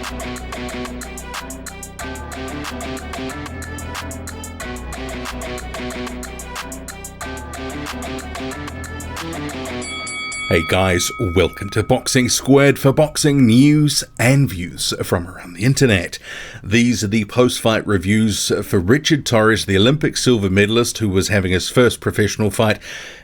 Hey guys, welcome to Boxing Squared for boxing news and views from around the internet. These are the post-fight reviews for Richard Torrez, the Olympic silver medalist who was having his first professional fight,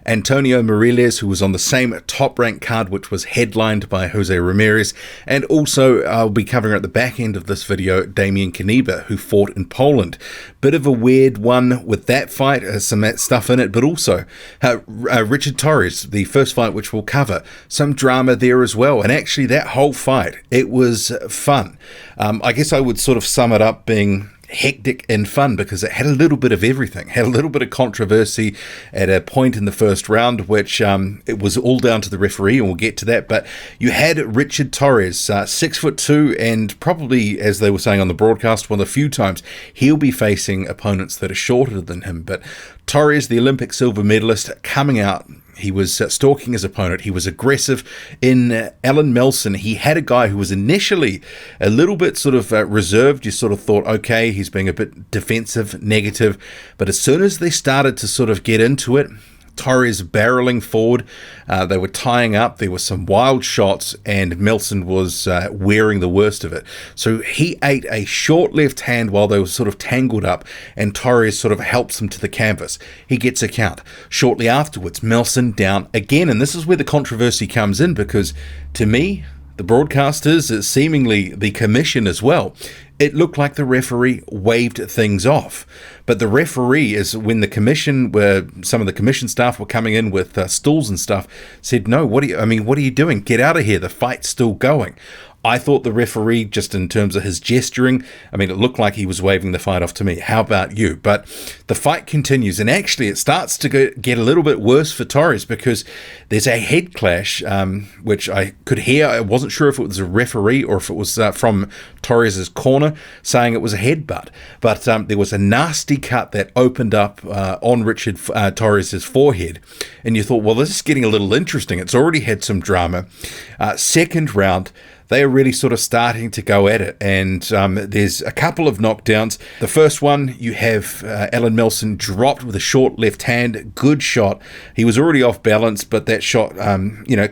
Antonio Mireles, who was on the same top-ranked card which was headlined by Jose Ramirez, and also I'll be covering at the back end of this video Damian Knyba, who fought in Poland. Bit of a weird one with that fight, some stuff in it, but also Richard Torrez, the first fight which we'll cover, some drama there as well. And actually that whole fight, it was fun. I guess I would sort of sum it up being hectic and fun because it had a little bit of everything. Had a little bit of controversy at a point in the first round, which it was all down to the referee, and we'll get to that. But you had Richard Torrez, 6'2", and probably, as they were saying on the broadcast, one of the few times he'll be facing opponents that are shorter than him. But Torrez, the Olympic silver medalist, coming out, he was stalking his opponent. He was aggressive in Melson. He had a guy who was initially a little bit sort of reserved. You sort of thought, okay, he's being a bit defensive, negative. But as soon as they started to sort of get into it, Torrez barreling forward, they were tying up, there were some wild shots, and Melson was wearing the worst of it. So he ate a short left hand while they were sort of tangled up, and Torrez sort of helps him to the canvas. He gets a count. Shortly afterwards, Melson down again, and this is where the controversy comes in, because to me, the broadcasters, seemingly the commission as well, it looked like the referee waved things off. But the referee, is when the commission, where some of the commission staff were coming in with stools and stuff, said, no, what are you doing? Get out of here. The fight's still going. I thought the referee, just in terms of his gesturing, it looked like he was waving the fight off to me. How about you? But the fight continues, and actually it starts to get a little bit worse for Torrez, because there's a head clash, which I could hear. I wasn't sure if it was a referee or if it was from Torrez's corner saying it was a headbutt. But there was a nasty cut that opened up on Richard Torrez's forehead, and you thought, well, this is getting a little interesting. It's already had some drama. Second round, they are really sort of starting to go at it, and there's a couple of knockdowns. The first one, you have Melson dropped with a short left hand, good shot. He was already off balance, but that shot,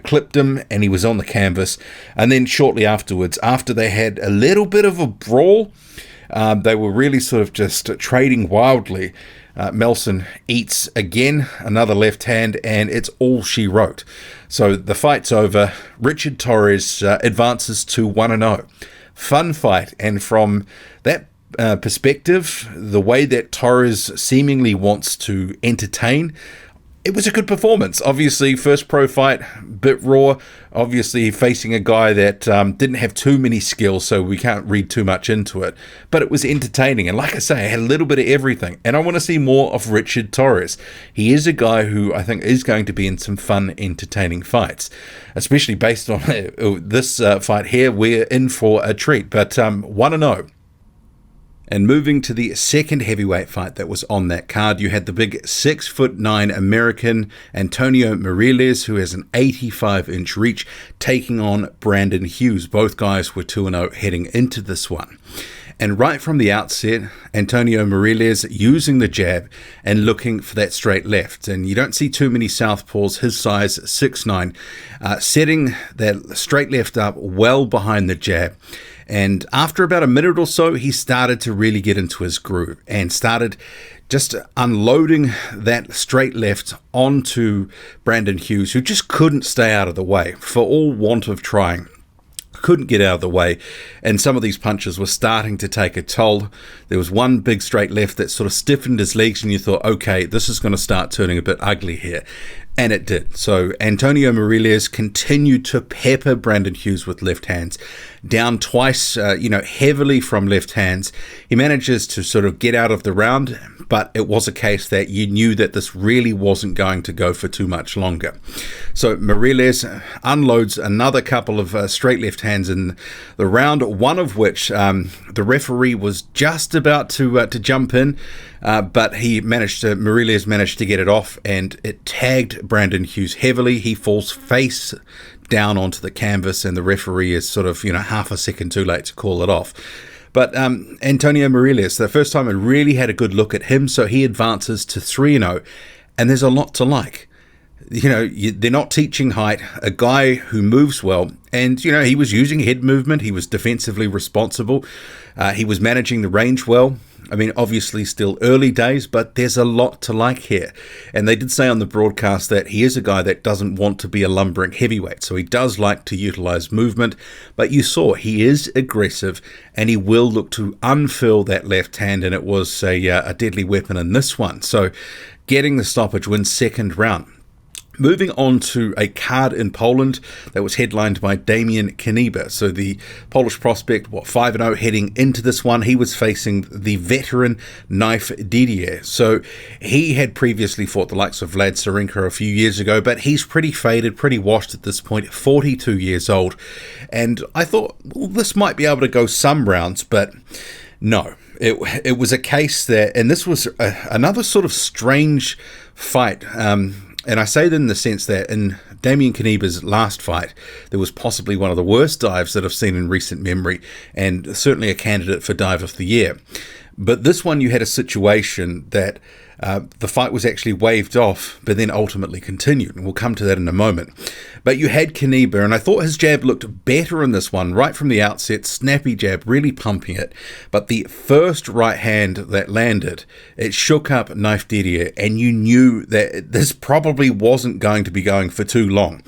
clipped him, and he was on the canvas. And then shortly afterwards, after they had a little bit of a brawl, they were really sort of just trading wildly. Melson eats again, another left hand, and it's all she wrote. So the fight's over. Richard Torrez advances to 1-0. Fun fight, and from that perspective, the way that Torrez seemingly wants to entertain, it was a good performance. Obviously, first pro fight, bit raw. Obviously, facing a guy that didn't have too many skills, so we can't read too much into it. But it was entertaining. And like I say, I had a little bit of everything. And I want to see more of Richard Torrez. He is a guy who I think is going to be in some fun, entertaining fights. Especially based on this fight here, we're in for a treat. But 1-0. And moving to the second heavyweight fight that was on that card, you had the big 6'9" American Antonio Mireles, who has an 85-inch reach, taking on Brandon Hughes. Both guys were 2-0 heading into this one. And right from the outset, Antonio Mireles using the jab and looking for that straight left. And you don't see too many southpaws his size, 6'9", setting that straight left up well behind the jab. And after about a minute or so, he started to really get into his groove and started just unloading that straight left onto Brandon Hughes, who just couldn't stay out of the way for all want of trying. Couldn't get out of the way, and some of these punches were starting to take a toll. There was one big straight left that sort of stiffened his legs, and you thought, okay, this is going to start turning a bit ugly here. And it did. So Antonio Mireles continued to pepper Brandon Hughes with left hands. Down twice, heavily from left hands. He manages to sort of get out of the round, but it was a case that you knew that this really wasn't going to go for too much longer. So Mireles unloads another couple of straight left hands in the round, one of which the referee was just about to jump in, but Mireles managed to get it off, and it tagged Brandon Hughes heavily. He falls face down onto the canvas, and the referee is sort of, half a second too late to call it off. But Antonio Mireles, the first time I really had a good look at him, so he advances to 3-0, and there's a lot to like. They're not teaching height, a guy who moves well, and, he was using head movement, he was defensively responsible, he was managing the range well. I mean, obviously still early days, but there's a lot to like here. And they did say on the broadcast that he is a guy that doesn't want to be a lumbering heavyweight, so he does like to utilize movement. But you saw he is aggressive, and he will look to unfurl that left hand, and it was a deadly weapon in this one. So getting the stoppage win second round. Moving on to a card in Poland that was headlined by Damian Knyba. So the Polish prospect, 5-0 heading into this one. He was facing the veteran knife Didier. So he had previously fought the likes of Vlad Serenko a few years ago, but he's pretty faded, pretty washed at this point, 42 years old. And I thought, well, this might be able to go some rounds, but no. It was a case that, and this was another sort of strange fight. And I say that in the sense that in Damian Knyba's last fight, there was possibly one of the worst dives that I've seen in recent memory, and certainly a candidate for Dive of the Year. But this one, you had a situation that the fight was actually waved off, but then ultimately continued, and we'll come to that in a moment. But you had Knyba, and I thought his jab looked better in this one, right from the outset, snappy jab, really pumping it. But the first right hand that landed, it shook up Knife Didier, and you knew that this probably wasn't going to be going for too long.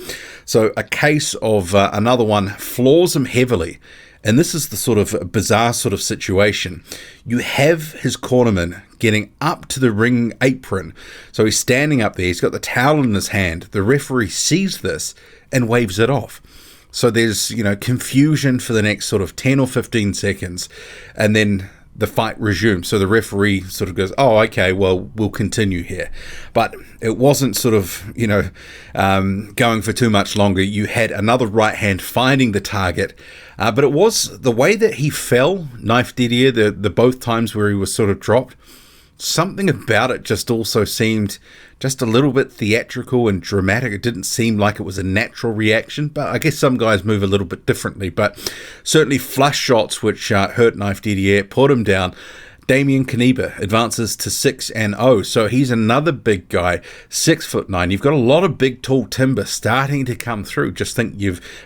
So a case of another one floors him heavily. And this is the sort of bizarre sort of situation. You have his cornerman getting up to the ring apron. So he's standing up there. He's got the towel in his hand. The referee sees this and waves it off. So there's, confusion for the next sort of 10 or 15 seconds. And then the fight resumes. So the referee sort of goes, oh, okay, well, we'll continue here. But it wasn't sort of, going for too much longer. You had another right hand finding the target. But it was the way that he fell, Knife Didier, the both times where he was sort of dropped. Something about it just also seemed just a little bit theatrical and dramatic. It didn't seem like it was a natural reaction, but I guess some guys move a little bit differently. But certainly flush shots which hurt Knife Didier, put him down. Damian Knyba advances to 6-0, so he's another big guy, 6'9". You've got a lot of big, tall timber starting to come through. Just think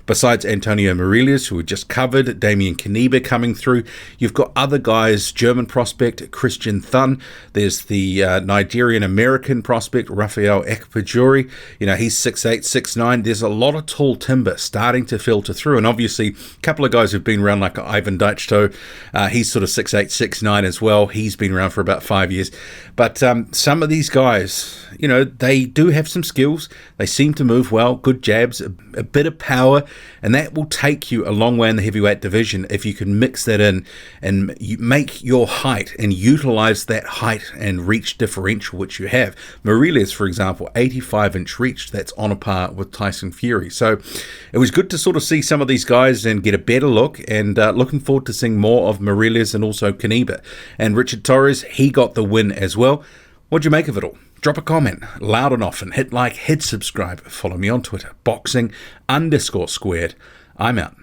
besides Antonio Mireles, who we just covered, Damian Knyba coming through, you've got other guys, German prospect Christian Thun, there's the Nigerian-American prospect Rafael Ekpajori, he's 6'8", 6'9". There's a lot of tall timber starting to filter through, and obviously a couple of guys who've been around like Ivan Deichto, he's sort of 6'8", 6'9" as well. He's been around for about 5 years. But some of these guys, they do have some skills. They seem to move well, good jabs, a bit of power, and that will take you a long way in the heavyweight division if you can mix that in and you make your height and utilize that height and reach differential which you have. Mireles, for example, 85-inch reach, that's on a par with Tyson Fury. So it was good to sort of see some of these guys and get a better look, and looking forward to seeing more of Mireles and also Knyba. And Richard Torrez, he got the win as well. What'd you make of it all? Drop a comment, loud and often. Hit like, hit subscribe. Follow me on Twitter, boxing_squared. I'm out.